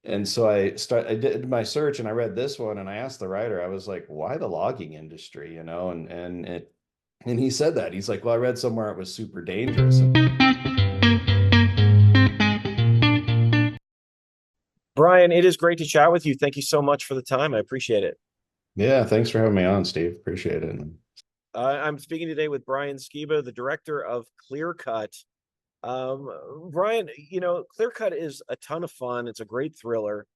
And so I did my search and I read this one and I asked the writer, I was like, why the logging industry, you know? And he said that. He's like, well, I read somewhere it was super dangerous. And Brian, it is great to chat with you. Thank you so much for the time. I appreciate it. yeah, thanks for having me on, Steve. Appreciate it. I'm speaking today with Brian Skiba, the director of Clear Cut. Brian, Clear Cut is a ton of fun. It's a great thriller.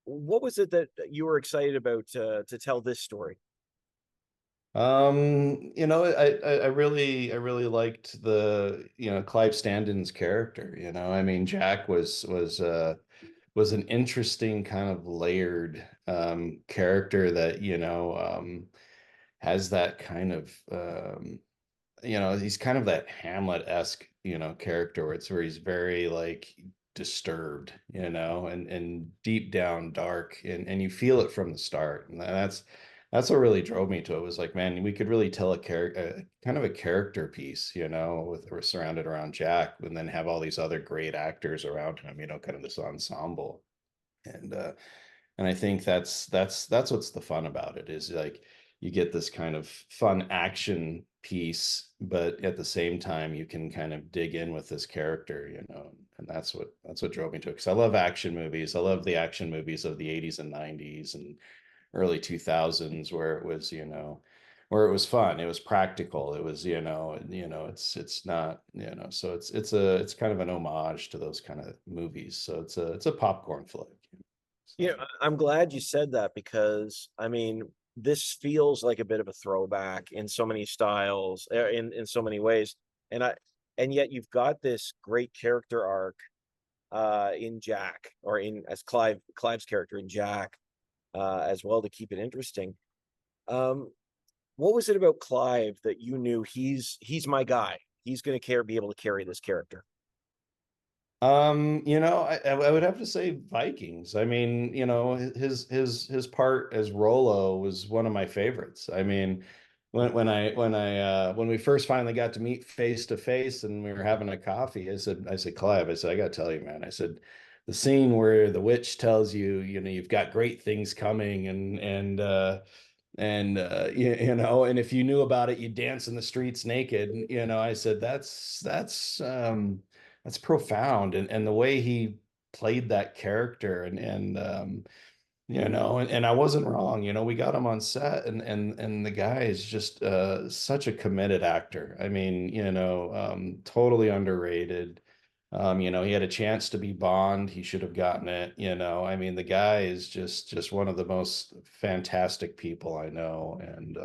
What was it that you were excited about to tell this story? I really liked Clive Standon's character, you know. I mean, Jack was an interesting kind of layered character that, has that kind of he's kind of that Hamlet-esque, character where he's very like disturbed, and deep down dark, and you feel it from the start. And that's what really drove me to it. Was like, man, we could really tell a character, kind of a character piece, with we're surrounded around Jack, and then have all these other great actors around him, kind of this ensemble. And I think that's what's the fun about it, is like you get this kind of fun action piece, but at the same time you can kind of dig in with this character, and that's what drove me to it. Because I love action movies. I love the action movies of the 80s and 90s and early 2000s, where it was, where it was fun, it was practical, it was, it's not, so it's kind of an homage to those kind of movies. So it's a popcorn flick. So. I'm glad you said that because this feels like a bit of a throwback in so many styles, in so many ways, and and yet you've got this great character arc in Jack, or in as Clive's character in Jack, as well, to keep it interesting. Um, what was it about Clive that you knew he's my guy? He's going to be able to carry this character. I would have to say Vikings. I mean, his part as Rolo was one of my favorites. I mean, when we first finally got to meet face to face and we were having a coffee, I said, Clive, I said, I got to tell you, man, I said, the scene where the witch tells you, you've got great things coming, and if you knew about it, you'd dance in the streets naked. I said, that's profound. And the way he played that character, and I wasn't wrong. We got him on set, and the guy is just such a committed actor. I mean, totally underrated. He had a chance to be Bond. He should have gotten it. I mean, the guy is just one of the most fantastic people I know, and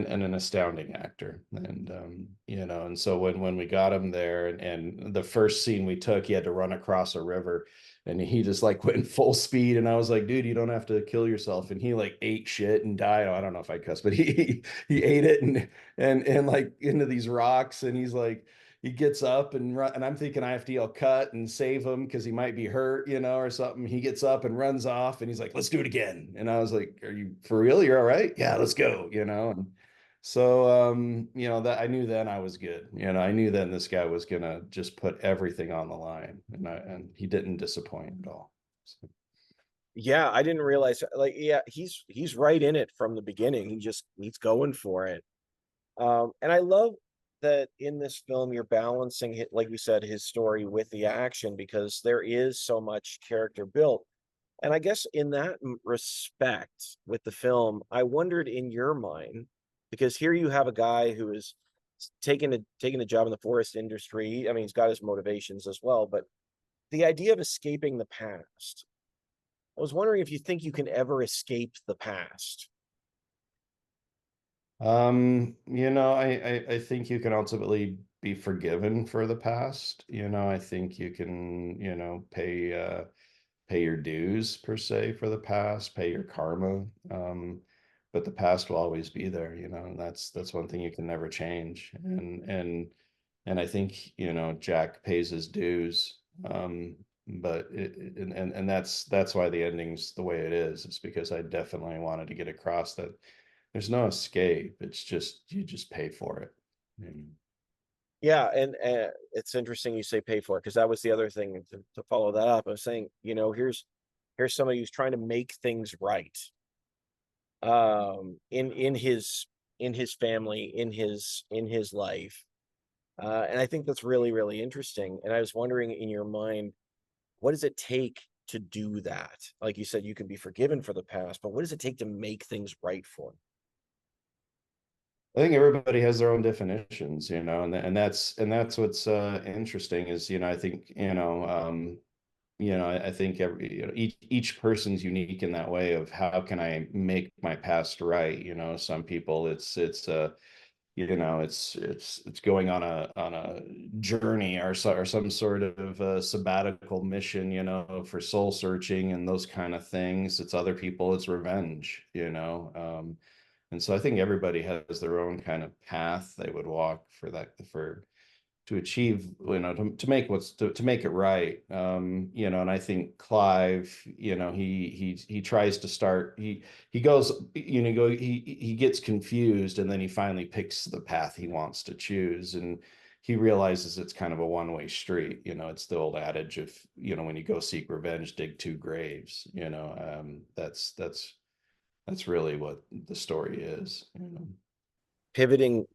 an astounding actor. And so when we got him there, and the first scene we took, he had to run across a river, and he just like went full speed, and I was like, dude, you don't have to kill yourself. And he like ate shit and died. Oh, I don't know if I cuss, but he ate it, and like into these rocks, and he's like, he gets up and run, and I'm thinking I have to yell cut and save him because he might be hurt, or something. He gets up and runs off, and he's like, let's do it again. And I was like, are you for real? You're all right? Yeah, let's go. And so, that I knew then I was good. I knew then this guy was gonna just put everything on the line, and he didn't disappoint at all. So, Yeah, I didn't realize. Like, yeah, he's right in it from the beginning. He's going for it. And I love that in this film you're balancing it, like we said, his story with the action, because there is so much character built. And I guess in that respect with the film, I wondered in your mind, because here you have a guy who is taking a job in the forest industry. I mean, he's got his motivations as well, but the idea of escaping the past. I was wondering if you think you can ever escape the past. I think you can ultimately be forgiven for the past. I think you can, pay your dues per se for the past, pay your karma. But the past will always be there, and that's one thing you can never change. And I think, Jack pays his dues. But and that's why the ending's the way it is. It's because I definitely wanted to get across that there's no escape. It's just you just pay for it. Yeah, and it's interesting you say pay for it because that was the other thing to follow that up. I was saying, here's somebody who's trying to make things right, in his family, in his life, and I think that's really really interesting. And I was wondering, in your mind, what does it take to do that? Like you said, you can be forgiven for the past, but what does it take to make things right for 'em? I think everybody has their own definitions, and that's what's interesting is, I think, I think each person's unique in that way of how can I make my past right? Some people it's going on a journey or some sort of sabbatical mission, for soul searching and those kind of things. It's other people, it's revenge, and so I think everybody has their own kind of path they would walk for that, for to achieve, to make to make it right. And I think Clive, he tries to start, he goes, he gets confused, and then he finally picks the path he wants to choose, and he realizes it's kind of a one-way street. It's the old adage of, when you go seek revenge, dig two graves. That's really what the story is. Pivoting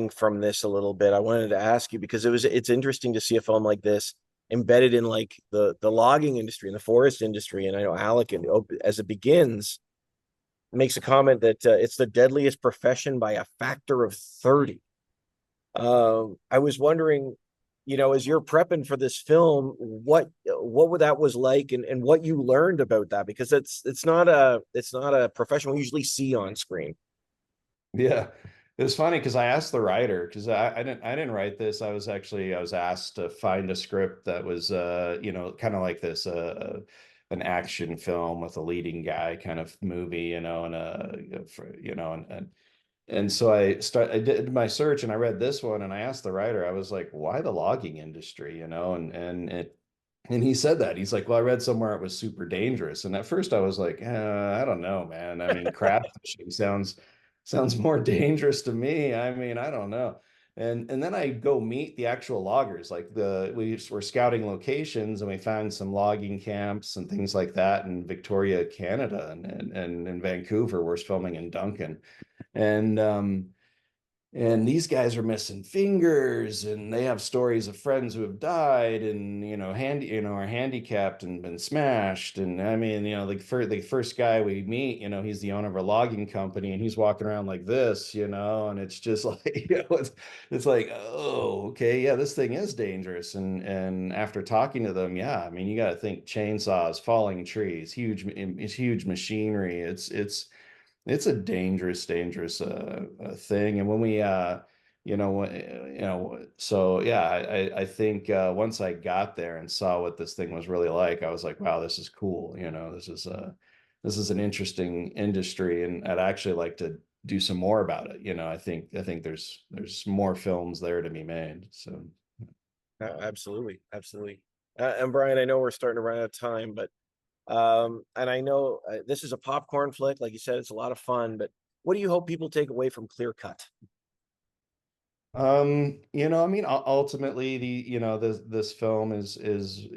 from this a little bit, I wanted to ask you because it's interesting to see a film like this embedded in like the logging industry and the forest industry. And I know Alec, as it begins, makes a comment that it's the deadliest profession by a factor of 30. I was wondering, as you're prepping for this film, what that was like, and what you learned about that, because it's not a profession we usually see on screen. Yeah. It was funny because I asked the writer, because I didn't write this. I was asked to find a script that was kind of like this, an action film with a leading guy kind of movie, and and so I did my search, and I read this one, and I asked the writer, I was like, why the logging industry, and he said that. He's like, well, I read somewhere it was super dangerous. And at first I was like, I don't know, man. I mean, craft fishing sounds more dangerous to me. I mean, I don't know. And then I go meet the actual loggers. Like we were scouting locations, and we found some logging camps and things like that in Victoria, Canada, and in Vancouver. We're filming in Duncan. And these guys are missing fingers, and they have stories of friends who have died, and are handicapped and been smashed. And I mean, the first guy we meet, he's the owner of a logging company, and he's walking around like this, and it's just like, it's like, oh, okay, yeah, this thing is dangerous. And after talking to them, yeah, I mean, you got to think chainsaws, falling trees, huge machinery. It's a dangerous thing. And when we so yeah, I think once I got there and saw what this thing was really like, I was like, wow, this is cool. This is an interesting industry, and I'd actually like to do some more about it. I think there's more films there to be made. So Absolutely, absolutely. And Brian, I know we're starting to run out of time, but and I know this is a popcorn flick, like you said, it's a lot of fun. But what do you hope people take away from Clear Cut? I mean, ultimately, this film is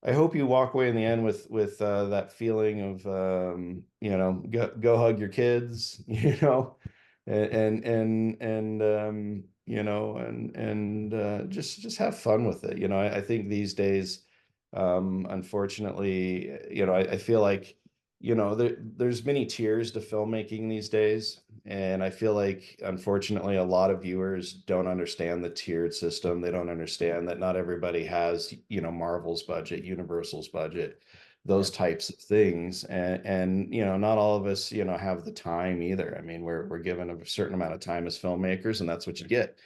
I hope you walk away in the end with that feeling of, go hug your kids, and just have fun with it. I think these days, unfortunately, I feel like, there's many tiers to filmmaking these days. And I feel like, unfortunately, a lot of viewers don't understand the tiered system. They don't understand that not everybody has, Marvel's budget, Universal's budget, Yeah, those types of things. And not all of us, have the time either. I mean, we're given a certain amount of time as filmmakers, and that's what you get.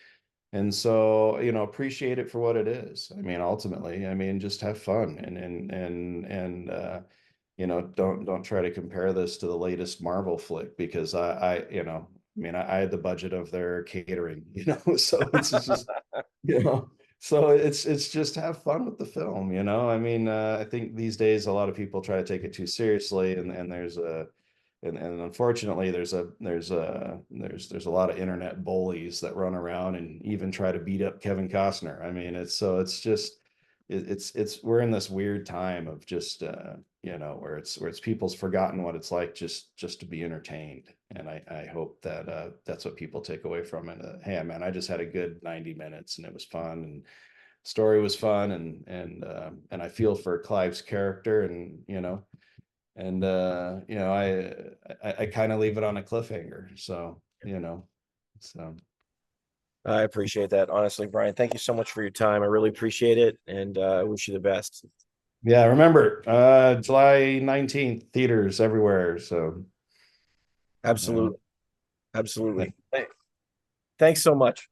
And so, appreciate it for what it is. I mean, ultimately, I mean, just have fun, don't try to compare this to the latest Marvel flick, because I mean, I had the budget of their catering, so it's just, so it's just have fun with the film. I mean, I think these days a lot of people try to take it too seriously, and there's and unfortunately there's a lot of internet bullies that run around and even try to beat up Kevin Costner. I mean, it's just it's we're in this weird time of just where it's people's forgotten what it's like just to be entertained. And I hope that that's what people take away from it. Hey man, I just had a good 90 minutes and it was fun, and story was fun, and I feel for Clive's character, and I kind of leave it on a cliffhanger. So, so I appreciate that. Honestly, Brian, thank you so much for your time. I really appreciate it. And I wish you the best. yeah, remember, July 19th, theaters everywhere. So, you know, Absolutely. Absolutely. Thanks so much.